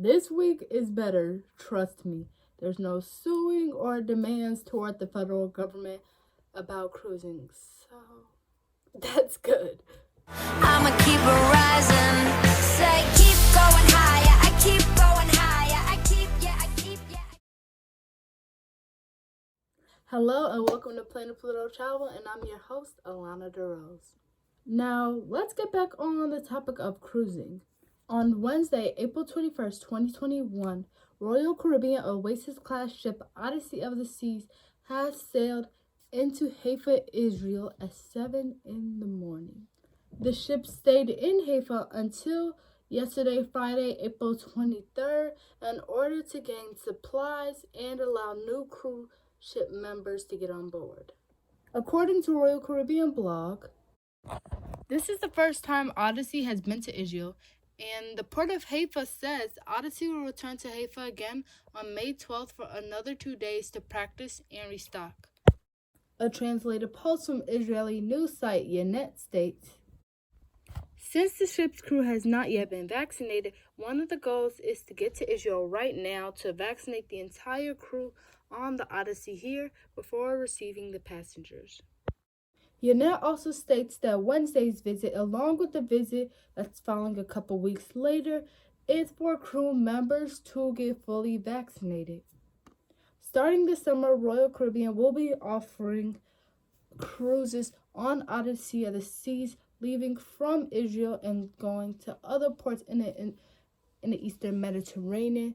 This week is better, trust me. There's no suing or demands toward the federal government about cruising, so that's good. I'ma keep it rising. Say keep going higher. I keep going higher. I keep. Hello and welcome to Planet Pluto Travel, and I'm your host, Alana DeRose. Now, let's get back on the topic of cruising. On Wednesday, April 21st, 2021, Royal Caribbean Oasis-class ship Odyssey of the Seas has sailed into Haifa, Israel at 7 in the morning. The ship stayed in Haifa until yesterday, Friday, April 23rd, in order to gain supplies and allow new cruise ship members to get on board. According to Royal Caribbean blog, this is the first time Odyssey has been to Israel, and the port of Haifa says Odyssey will return to Haifa again on May 12th for another 2 days to practice and restock. A translated post from Israeli news site Ynet states, since the ship's crew has not yet been vaccinated, one of the goals is to get to Israel right now to vaccinate the entire crew on the Odyssey here before receiving the passengers. Ynet also states that Wednesday's visit, along with the visit that's following a couple weeks later, is for crew members to get fully vaccinated. Starting this summer, Royal Caribbean will be offering cruises on Odyssey of the Seas, leaving from Israel and going to other ports in the Eastern Mediterranean,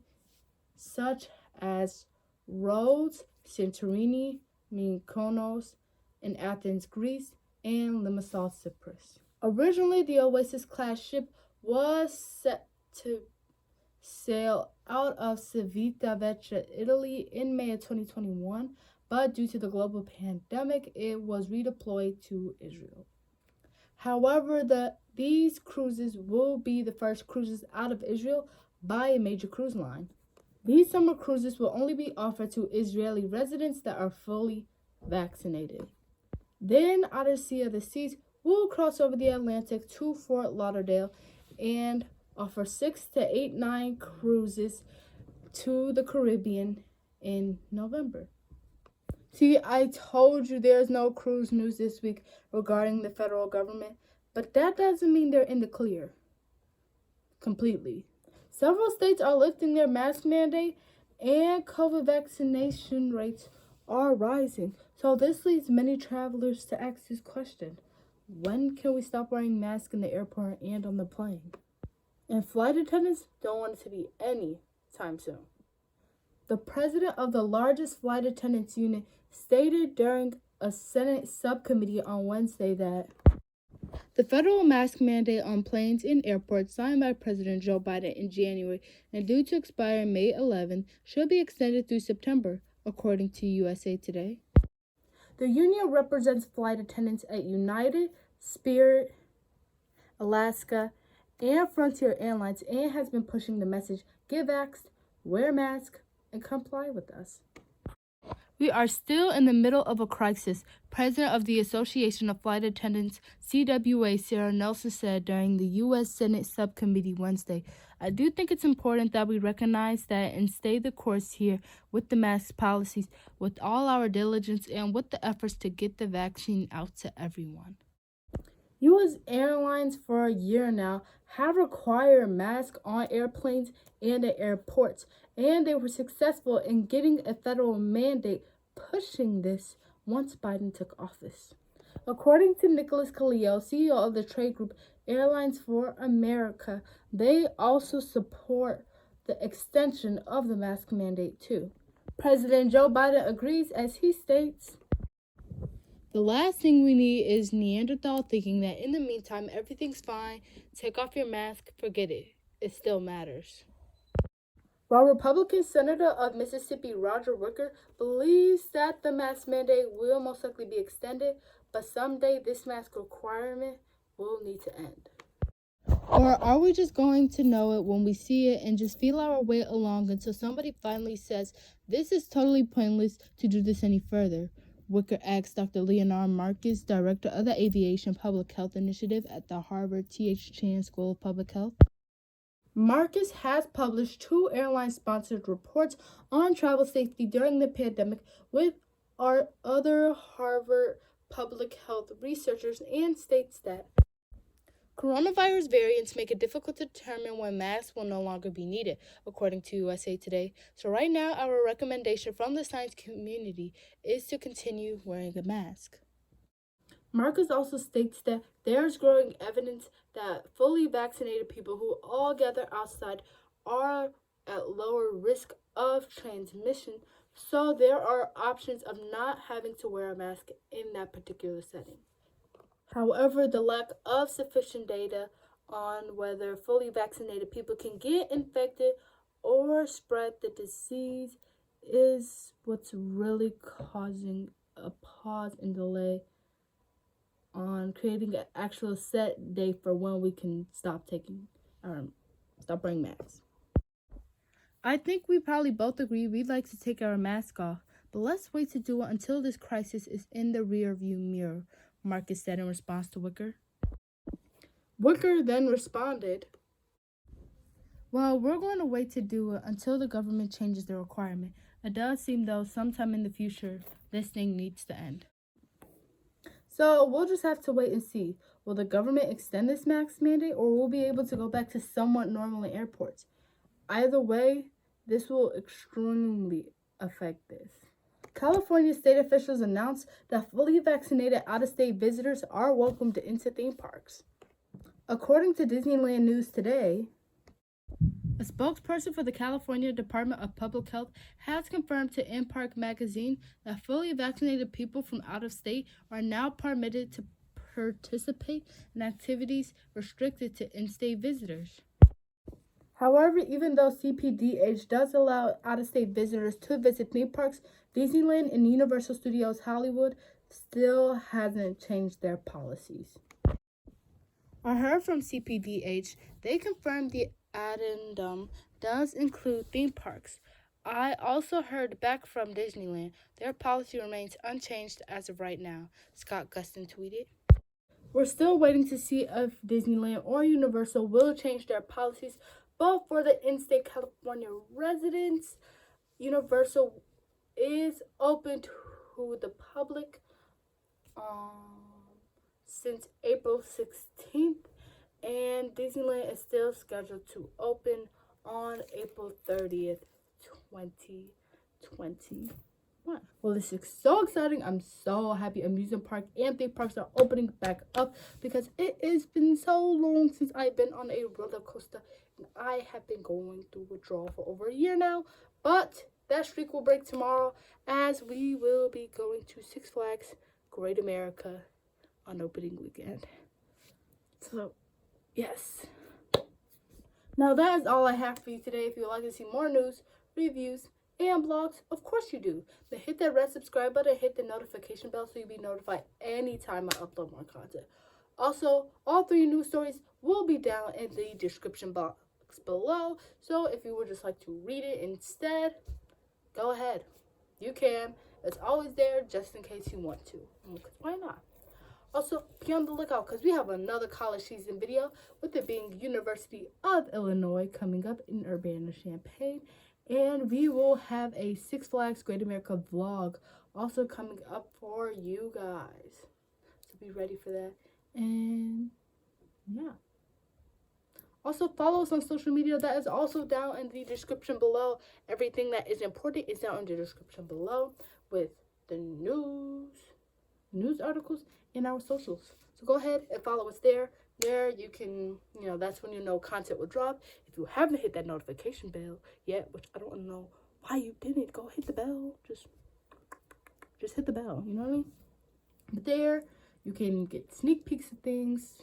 such as Rhodes, Santorini, Mykonos, in Athens, Greece, and Limassol, Cyprus. Originally, the Oasis-class ship was set to sail out of Civitavecchia, Italy in May of 2021, but due to the global pandemic, it was redeployed to Israel. However, these cruises will be the first cruises out of Israel by a major cruise line. These summer cruises will only be offered to Israeli residents that are fully vaccinated. Then Odyssey of the Seas will cross over the Atlantic to Fort Lauderdale and offer 6 to 8 9 cruises to the Caribbean in November. See, I told you there's no cruise news this week regarding the federal government, but that doesn't mean they're in the clear completely. Several states are lifting their mask mandate and COVID vaccination rates are rising. So this leads many travelers to ask this question: when can we stop wearing masks in the airport and on the plane? And flight attendants don't want it to be any time soon. The president of the largest flight attendants unit stated during a Senate subcommittee on Wednesday that the federal mask mandate on planes and airports signed by President Joe Biden in January and due to expire May 11 should be extended through September, according to USA Today. The union represents flight attendants at United, Spirit, Alaska, and Frontier Airlines and has been pushing the message, get vaxxed, wear a mask, and comply with us. We are still in the middle of a crisis, President of the Association of Flight Attendants, CWA, Sarah Nelson said during the U.S. Senate subcommittee Wednesday. I do think it's important that we recognize that and stay the course here with the mask policies, with all our diligence, and with the efforts to get the vaccine out to everyone. U.S. airlines for a year now have required masks on airplanes and at airports, and they were successful in getting a federal mandate pushing this once Biden took office. According to Nicholas Calio, CEO of the trade group Airlines for America, they also support the extension of the mask mandate too. President Joe Biden agrees as he states, the last thing we need is Neanderthal thinking that in the meantime, everything's fine, take off your mask, forget it. It still matters. While Republican Senator of Mississippi Roger Wicker believes that the mask mandate will most likely be extended, but someday this mask requirement will need to end. Or are we just going to know it when we see it and just feel our way along until somebody finally says, this is totally pointless to do this any further? Wicker asked Dr. Leonard Marcus, director of the Aviation Public Health Initiative at the Harvard T.H. Chan School of Public Health. Marcus has published 2 airline-sponsored reports on travel safety during the pandemic with our other Harvard public health researchers, and states that coronavirus variants make it difficult to determine when masks will no longer be needed, according to USA Today. So right now, our recommendation from the science community is to continue wearing a mask. Marcus also states that there's growing evidence that fully vaccinated people who all gather outside are at lower risk of transmission, so there are options of not having to wear a mask in that particular setting. However, the lack of sufficient data on whether fully vaccinated people can get infected or spread the disease is what's really causing a pause and delay on creating an actual set date for when we can stop wearing masks. I think we probably both agree we'd like to take our mask off, but let's wait to do it until this crisis is in the rearview mirror, Marcus said in response to Wicker. Wicker then responded, well, we're going to wait to do it until the government changes the requirement. It does seem, though, sometime in the future, this thing needs to end. So we'll just have to wait and see. Will the government extend this mask mandate, or will we be able to go back to somewhat normal in airports? Either way, this will extremely affect this. California state officials announced that fully vaccinated out-of-state visitors are welcomed into theme parks. According to Disneyland News Today, a spokesperson for the California Department of Public Health has confirmed to In-Park magazine that fully vaccinated people from out of state are now permitted to participate in activities restricted to in-state visitors. However, even though CPDH does allow out-of-state visitors to visit theme parks, Disneyland and Universal Studios Hollywood still hasn't changed their policies. I heard from CPDH, they confirmed the addendum does include theme parks. I also heard back from Disneyland. Their policy remains unchanged as of right now, Scott Gustin tweeted. We're still waiting to see if Disneyland or Universal will change their policies, but for the in-state California residents, Universal is open to the public since April 16th, and Disneyland is still scheduled to open on April 30th, 2021. Well, this is so exciting. I'm so happy amusement park and theme parks are opening back up because it has been so long since I've been on a roller coaster, and I have been going through withdrawal for over a year now. But that streak will break tomorrow as we will be going to Six Flags Great America on opening weekend. So, yes. Now that is all I have for you today. If you would like to see more news, reviews, and blogs, of course you do. Then hit that red subscribe button, hit the notification bell so you'll be notified anytime I upload more content. Also, all 3 news stories will be down in the description box below. So if you would just like to read it instead, go ahead. You can. It's always there just in case you want to. Why not? Also, be on the lookout because we have another college season video, with it being University of Illinois coming up in Urbana-Champaign. And we will have a Six Flags Great America vlog also coming up for you guys. So be ready for that. And yeah. Also follow us on social media. That is also down in the description below. Everything that is important is down in the description below with the news articles, and our socials. So go ahead and follow us there. There you can, that's when you know content will drop. If you haven't hit that notification bell yet, which I don't know why you didn't, go hit the bell. Just hit the bell, you know what I mean? But there you can get sneak peeks of things,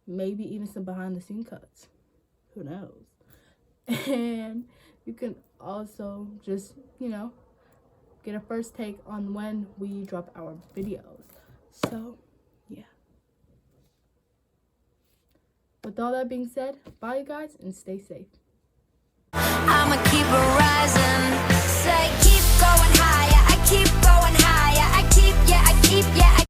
maybe even some behind the scene cuts. Who knows? And you can also just, get a first take on when we drop our videos. So, yeah. With all that being said, bye you guys and stay safe.